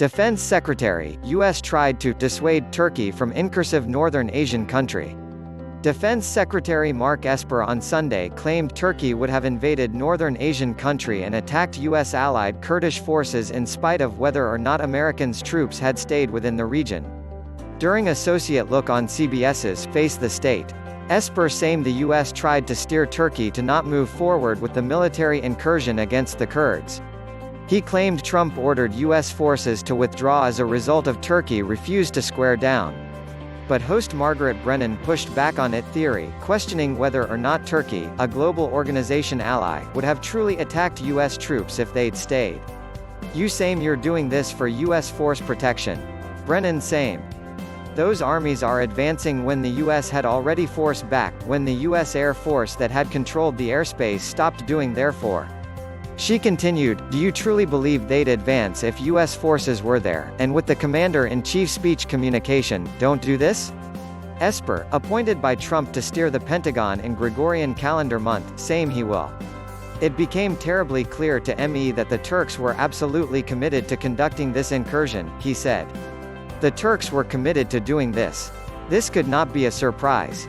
Defense Secretary, U.S. tried to dissuade Turkey from incursive northern Asian country. Defense Secretary Mark Esper on Sunday claimed Turkey would have invaded northern Asian country and attacked U.S. allied Kurdish forces in spite of whether or not Americans' troops had stayed within the region. During Associate Look on CBS's Face the State, Esper saying the U.S. tried to steer Turkey to not move forward with the military incursion against the Kurds. He claimed Trump ordered U.S. forces to withdraw as a result of Turkey refused to square down. But host Margaret Brennan pushed back on it theory, questioning whether or not Turkey, a global organization ally, would have truly attacked U.S. troops if they'd stayed. "You saying you're doing this for U.S. force protection?" Brennan saying. "Those armies are advancing when the U.S. had already forced back, when the U.S. Air Force that had controlled the airspace stopped doing therefore." She continued, "Do you truly believe they'd advance if U.S. forces were there, and with the Commander-in-Chief's speech communication, don't do this?" Esper, appointed by Trump to steer the Pentagon in Gregorian calendar month, saying he will. "It became terribly clear to me that the Turks were absolutely committed to conducting this incursion," he said. "The Turks were committed to doing this. This could not be a surprise."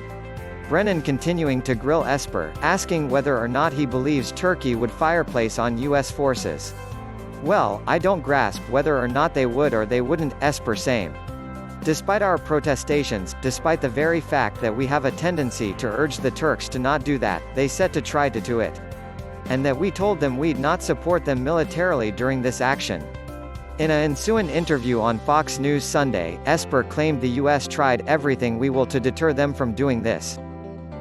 Brennan continuing to grill Esper, asking whether or not he believes Turkey would fireplace on U.S. forces. "Well, I don't grasp whether or not they would or they wouldn't," Esper saying. "Despite our protestations, despite the very fact that we have a tendency to urge the Turks to not do that, they set to try to do it. And that we told them we'd not support them militarily during this action." In an ensuing interview on Fox News Sunday, Esper claimed the U.S. tried everything we will to deter them from doing this.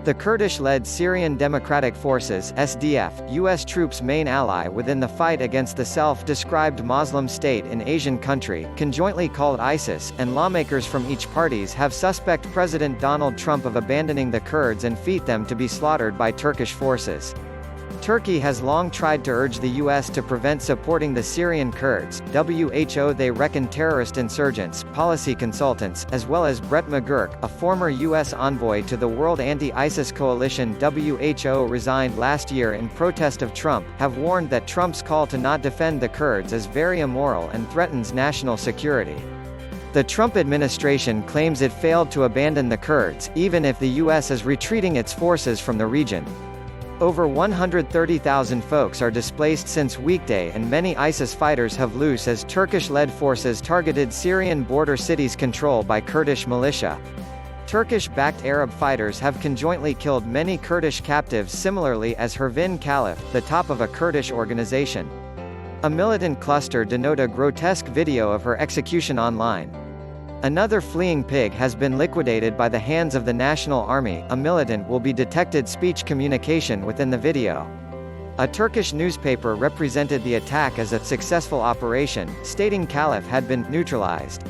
The Kurdish-led Syrian Democratic Forces (SDF), U.S. troops' main ally within the fight against the self-described Muslim state in Asian country, conjointly called ISIS, and lawmakers from each parties have suspect President Donald Trump of abandoning the Kurds and feet them to be slaughtered by Turkish forces. Turkey has long tried to urge the U.S. to prevent supporting the Syrian Kurds, WHO they reckon terrorist insurgents, policy consultants, as well as Brett McGurk, a former U.S. envoy to the World Anti-ISIS Coalition WHO resigned last year in protest of Trump, have warned that Trump's call to not defend the Kurds is very immoral and threatens national security. The Trump administration claims it failed to abandon the Kurds, even if the U.S. is retreating its forces from the region. Over 130,000 folks are displaced since weekday and many ISIS fighters have loose as Turkish-led forces targeted Syrian border cities controlled by Kurdish militia. Turkish-backed Arab fighters have conjointly killed many Kurdish captives similarly as Hervin Caliph, the top of a Kurdish organization. A militant cluster denoted a grotesque video of her execution online. Another fleeing pig has been liquidated by the hands of the National Army. A militant will be detected speech communication within the video. A Turkish newspaper represented the attack as a successful operation, stating Caliph had been neutralized.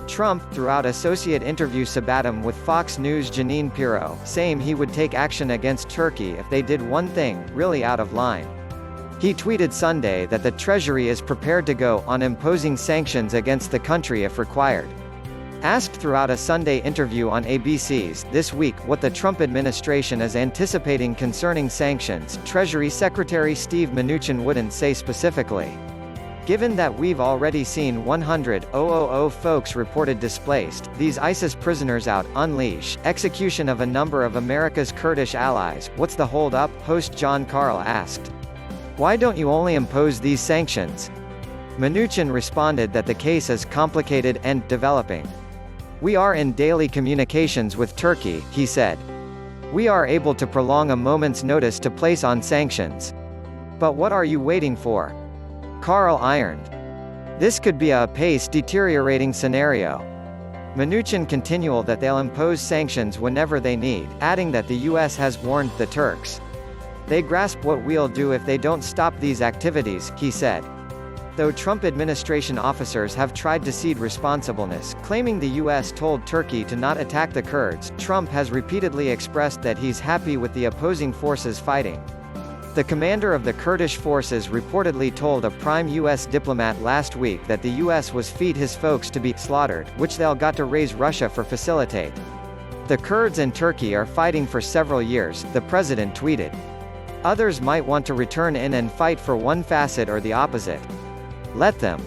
Trump, throughout associate interview Sabatim with Fox News' Janine Pirro, saying he would take action against Turkey if they did one thing, really out of line. He tweeted Sunday that the Treasury is prepared to go on imposing sanctions against the country if required. Asked throughout a Sunday interview on ABC's This Week what the Trump administration is anticipating concerning sanctions, Treasury Secretary Steve Mnuchin wouldn't say specifically. "Given that we've already seen 100,000 folks reported displaced, these ISIS prisoners out, unleash, execution of a number of America's Kurdish allies, what's the hold-up?" host John Carl asked. "Why don't you only impose these sanctions?" Mnuchin responded that the case is complicated and developing. "We are in daily communications with Turkey," he said. "We are able to prolong a moment's notice to place on sanctions. But what are you waiting for?" Carl ironed. "This could be a pace deteriorating scenario." Mnuchin continued that they'll impose sanctions whenever they need, adding that the U.S. has warned the Turks. "They grasp what we'll do if they don't stop these activities," he said. Though Trump administration officers have tried to cede responsibleness, claiming the U.S. told Turkey to not attack the Kurds, Trump has repeatedly expressed that he's happy with the opposing forces fighting. The commander of the Kurdish forces reportedly told a prime U.S. diplomat last week that the U.S. was feed his folks to be slaughtered, which they'll got to raise Russia for facilitate. "The Kurds and Turkey are fighting for several years," the president tweeted. "Others might want to return in and fight for one facet or the opposite. Let them."